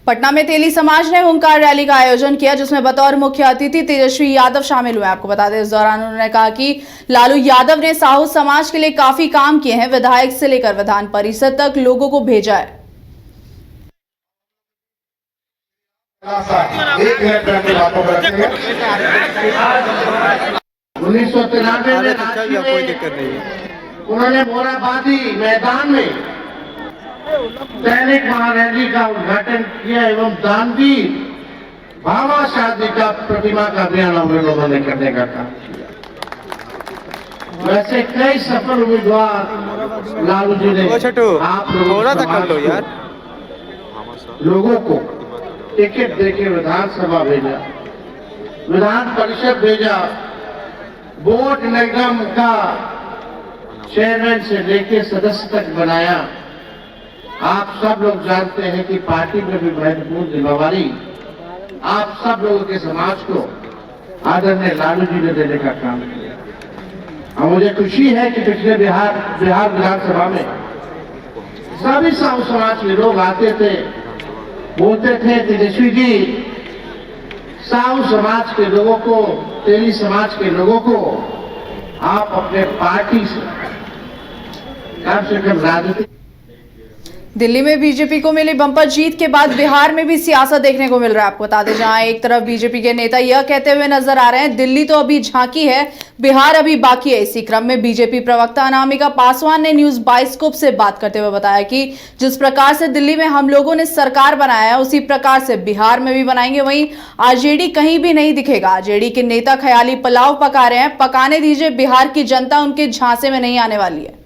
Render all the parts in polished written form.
पटना में तेली समाज ने हुंकार रैली का आयोजन किया, जिसमें बतौर मुख्य अतिथि तेजस्वी यादव शामिल हुए। आपको बता दें, इस दौरान उन्होंने कहा कि लालू यादव ने साहू समाज के लिए काफी काम किए हैं, विधायक से लेकर विधान परिषद तक लोगों को भेजा है। उन्नीस सौ 93 में कोई दिक्कत नहीं है। उन्होंने मोराबादी मैदान में सैनिक महारैली का उद्घाटन किया एवं गांधी भावा शादी का प्रतिमा का अभियान हम लोगों ने करने का काम किया। वैसे कई सफल उम्मीदवार लालू जी ने आप लोगों को टिकट देके विधानसभा भेजा, विधान परिषद भेजा, बोर्ड निगम का चेयरमैन से लेके सदस्य तक बनाया। आप सब लोग जानते हैं कि पार्टी में भी महत्वपूर्ण जिम्मेवारी आप सब लोगों के समाज को आदरणीय लालू जी ने देने का काम किया। और मुझे खुशी है कि पिछले बिहार विधानसभा में सभी साहू समाज के लोग आते थे, बोलते थे तेजस्वी जी साहू समाज के लोगों को, तेली समाज के लोगों को आप अपने पार्टी से कम राजनीति। दिल्ली में बीजेपी को मिली बंपर जीत के बाद बिहार में भी सियासत देखने को मिल रहा है। आपको बता दें, जहां एक तरफ बीजेपी के नेता यह कहते हुए नजर आ रहे हैं, दिल्ली तो अभी झांकी है, बिहार अभी बाकी है। इसी क्रम में बीजेपी प्रवक्ता अनामिका पासवान ने न्यूज बाइस्कोप से बात करते हुए बताया कि जिस प्रकार से दिल्ली में हम लोगों ने सरकार बनाया है, उसी प्रकार से बिहार में भी बनाएंगे। वहीं आरजेडी कहीं भी नहीं दिखेगा। आरजेडी के नेता ख्याली पुलाव पका रहे हैं, पकाने दीजिए, बिहार की जनता उनके झांसे में नहीं आने वाली है।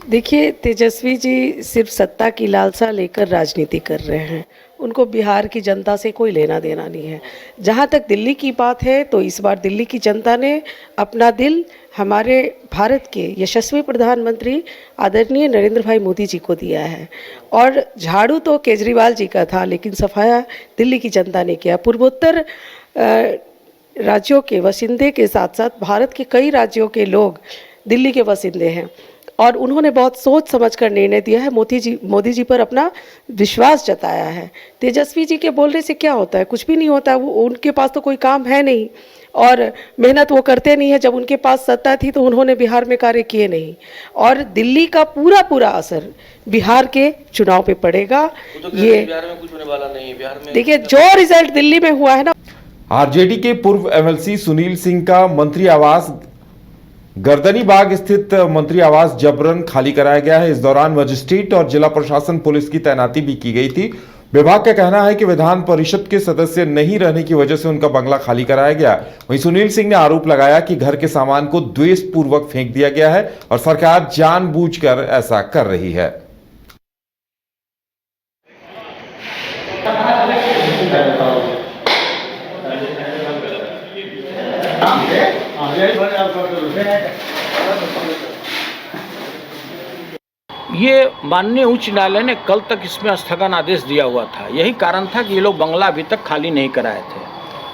देखिए, तेजस्वी जी सिर्फ सत्ता की लालसा लेकर राजनीति कर रहे हैं, उनको बिहार की जनता से कोई लेना देना नहीं है। जहाँ तक दिल्ली की बात है, तो इस बार दिल्ली की जनता ने अपना दिल हमारे भारत के यशस्वी प्रधानमंत्री आदरणीय नरेंद्र भाई मोदी जी को दिया है। और झाड़ू तो केजरीवाल जी का था, लेकिन सफाया दिल्ली की जनता ने किया। पूर्वोत्तर राज्यों के वसिंदे के साथ साथ भारत के कई राज्यों के लोग दिल्ली के वसिंदे हैं और उन्होंने बहुत सोच समझकर निर्णय दिया है। मोदी जी पर अपना विश्वास जताया है। तेजस्वी जी के बोलने से क्या होता है? कुछ भी नहीं होता। वो उनके पास तो कोई काम है नहीं और मेहनत वो करते नहीं है। जब उनके पास सत्ता थी तो उन्होंने बिहार में कार्य किए नहीं। और दिल्ली का पूरा असर बिहार के चुनाव पे पड़ेगा। तो ये बिहार में कुछ होने वाला नहीं। बिहार में देखिए, जो रिजल्ट दिल्ली में हुआ है ना। आरजेडी के पूर्व एमएलसी सुनील सिंह का मंत्री आवास गर्दनीबाग स्थित मंत्री आवास जबरन खाली कराया गया है। इस दौरान मजिस्ट्रेट और जिला प्रशासन पुलिस की तैनाती भी की गई थी। विभाग का कहना है कि विधान परिषद के सदस्य नहीं रहने की वजह से उनका बंगला खाली कराया गया। वहीं सुनील सिंह ने आरोप लगाया कि घर के सामान को द्वेषपूर्वक फेंक दिया गया है और सरकार जानबूझकर ऐसा कर रही है। ये माननीय उच्च न्यायालय ने कल तक इसमें स्थगन आदेश दिया हुआ था। यही कारण था कि ये लोग बंगला अभी तक खाली नहीं कराए थे।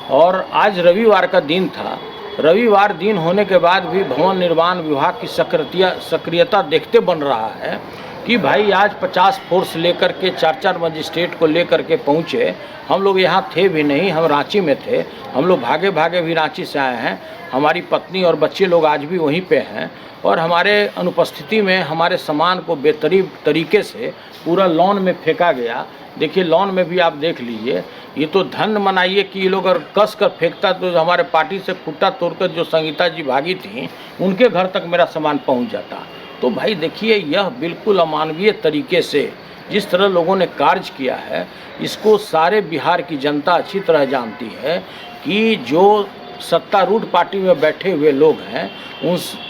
और आज रविवार का दिन था। रविवार दिन होने के बाद भी भवन निर्माण विभाग की सक्रियता देखते बन रहा है कि भाई आज 50 फोर्स लेकर के 4 मजिस्ट्रेट को लेकर के पहुँचे। हम लोग यहाँ थे भी नहीं, हम रांची में थे। हम लोग भागे भी रांची से आए हैं। हमारी पत्नी और बच्चे लोग आज भी वहीं पे हैं और हमारे अनुपस्थिति में हमारे सामान को बेतरीब तरीके से पूरा लॉन में फेंका गया। देखिए, लॉन में भी आप देख लीजिए। ये तो धन मनाइए कि ये लोग अगर कस कर फेंकता तो हमारे पार्टी से खुट्टा तोड़कर जो संगीता जी भागी थी उनके घर तक मेरा सामान पहुंच जाता। तो भाई देखिए, यह बिल्कुल अमानवीय तरीके से जिस तरह लोगों ने कार्य किया है, इसको सारे बिहार की जनता अच्छी तरह जानती है कि जो सत्तारूढ़ पार्टी में बैठे हुए लोग हैं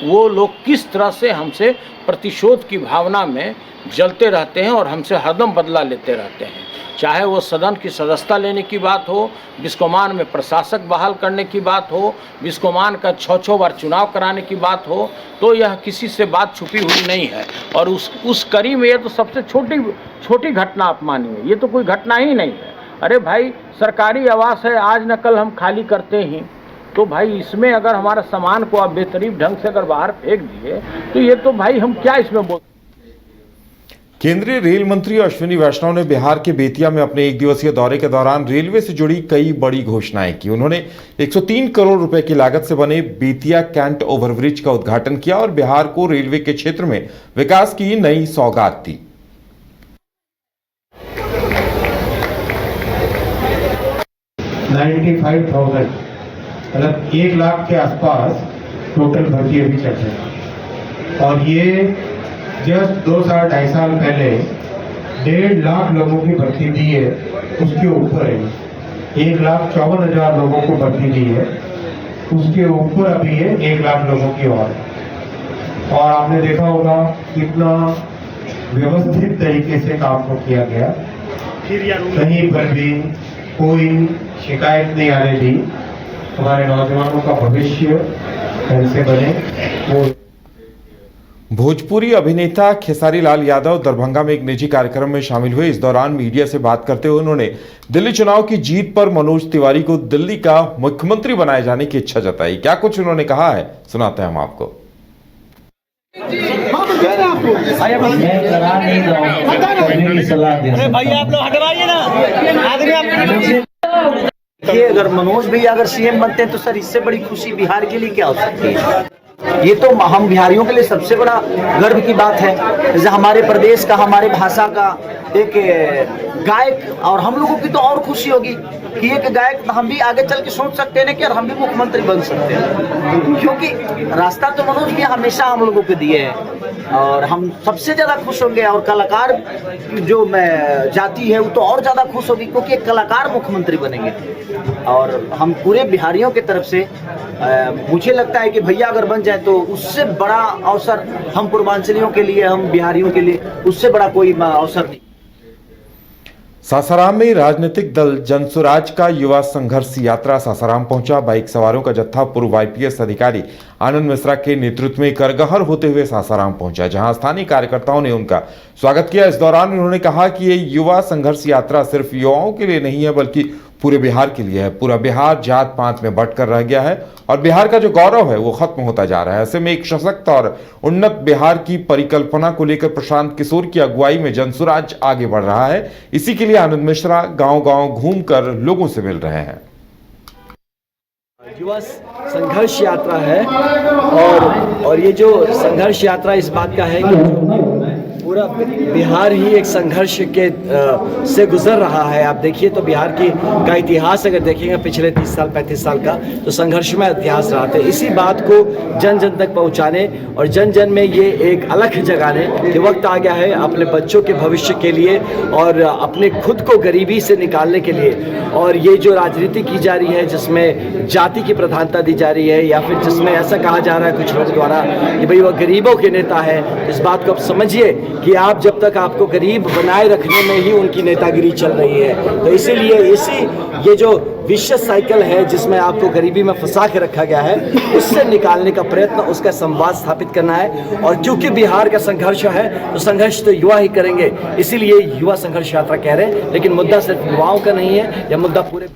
वो लोग किस तरह से हमसे प्रतिशोध की भावना में जलते रहते हैं और हमसे हरदम बदला लेते रहते हैं। चाहे वो सदन की सदस्यता लेने की बात हो, बिस्कोमान में प्रशासक बहाल करने की बात हो, बिस्कोमान का 6 बार चुनाव कराने की बात हो, तो यह किसी से बात छुपी हुई नहीं है। और उस कड़ी में ये तो सबसे छोटी घटना आप मानिए, ये तो कोई घटना ही नहीं है। अरे भाई, सरकारी आवास है, आज न कल हम खाली करते ही, तो भाई इसमें अगर हमारा सामान को आप बेतरीब ढंग से अगर बाहर फेंक दिए तो ये तो भाई हम क्या इसमें बोल। केंद्रीय रेल मंत्री अश्विनी वैष्णव ने बिहार के बेतिया में अपने एक दिवसीय दौरे के दौरान रेलवे से जुड़ी कई बड़ी घोषणाएं की। उन्होंने 103 करोड़ रुपए की लागत से बने बेतिया कैंट ओवरब्रिज का उद्घाटन किया और बिहार को रेलवे के क्षेत्र में विकास की नई सौगात दी। 95,000 मतलब 1 लाख के आसपास टोटल भर्ती अभी चल रही है और ये जस्ट 2-2.5 साल पहले 1.5 लाख लोगों की भर्ती दी है, उसके ऊपर है 1,54,000 लोगों को भर्ती दी है, उसके ऊपर अभी है 1 लाख लोगों की और आपने देखा होगा कितना व्यवस्थित तरीके से काम को किया गया, कहीं पर भी कोई शिकायत नहीं आने दी। हमारे नौजवानों का भविष्य कैसे बने वो। भोजपुरी अभिनेता खेसारी लाल यादव दरभंगा में एक निजी कार्यक्रम में शामिल हुए। इस दौरान मीडिया से बात करते हुए उन्होंने दिल्ली चुनाव की जीत पर मनोज तिवारी को दिल्ली का मुख्यमंत्री बनाए जाने की इच्छा जताई। क्या कुछ उन्होंने कहा है, सुनाते हैं हम आपको। देखिए, अगर मनोज भैया अगर सीएम बनते हैं तो सर इससे बड़ी खुशी बिहार के लिए क्या हो सकती है। ये तो हम बिहारियों के लिए सबसे बड़ा गर्व की बात है। जैसे हमारे प्रदेश का, हमारे भाषा का एक गायक, और हम लोगों की तो और खुशी होगी कि एक गायक हम भी आगे चल के सोच सकते हैं कि यार हम भी मुख्यमंत्री बन सकते हैं, क्योंकि रास्ता तो मनोज भैया हमेशा हम लोगों को दिए हैं और हम सबसे ज्यादा खुश होंगे। और कलाकार जो जाति है वो तो और ज्यादा खुश होगी क्योंकि एक कलाकार मुख्यमंत्री बनेंगे। और हम पूरे बिहारियों की तरफ से मुझे लगता है कि भैया अगर बन जाए तो उससे बड़ा अवसर हम पूर्वांचलियों के लिए, हम बिहारियों के लिए उससे बड़ा कोई अवसर नहीं। सासाराम में राजनीतिक दल जनसुराज का युवा संघर्ष यात्रा सासाराम पहुंचा। बाइक सवारों का जत्था पूर्व आईपीएस अधिकारी आनंद मिश्रा के नेतृत्व में करगहर होते हुए सासाराम पहुंचा, जहां स्थानीय कार्यकर्ताओं ने उनका स्वागत किया। इस दौरान उन्होंने कहा कि ये युवा संघर्ष यात्रा सिर्फ युवाओं के लिए नहीं है बल्कि पूरे बिहार के लिए है। पूरा बिहार जात पात में बंट कर रह गया है और बिहार का जो गौरव है वो खत्म होता जा रहा है। ऐसे में एक सशक्त और उन्नत बिहार की परिकल्पना को लेकर प्रशांत किशोर की अगुवाई में जनसुराज आगे बढ़ रहा है। इसी के लिए आनंद मिश्रा गांव-गांव घूमकर लोगों से मिल रहे हैं। युवा संघर्ष यात्रा है और ये जो संघर्ष यात्रा इस बात का है कि पूरा बिहार ही एक संघर्ष के से गुजर रहा है। आप देखिए तो बिहार का इतिहास अगर देखेंगे पिछले 30 साल 35 साल का, तो संघर्षमय इतिहास रहा था। इसी बात को जन जन तक पहुंचाने और जन जन में ये एक अलख जगाने के वक्त आ गया है, अपने बच्चों के भविष्य के लिए और अपने खुद को गरीबी से निकालने के लिए। और ये जो राजनीति की जा रही है जिसमें जाति की प्रधानता दी जा रही है, या फिर जिसमें ऐसा कहा जा रहा है कुछ लोगों द्वारा कि भाई वह गरीबों के नेता है, इस बात को आप समझिए कि आप जब तक आपको गरीब बनाए रखने में ही उनकी नेतागिरी चल रही है। तो इसीलिए ये जो विशेष साइकिल है जिसमें आपको गरीबी में फंसा के रखा गया है, उससे निकालने का प्रयत्न, उसका संवाद स्थापित करना है। और क्योंकि बिहार का संघर्ष है तो संघर्ष तो युवा ही करेंगे, इसीलिए युवा संघर्ष यात्रा कह रहे हैं। लेकिन मुद्दा सिर्फ युवाओं का नहीं है, यह मुद्दा पूरे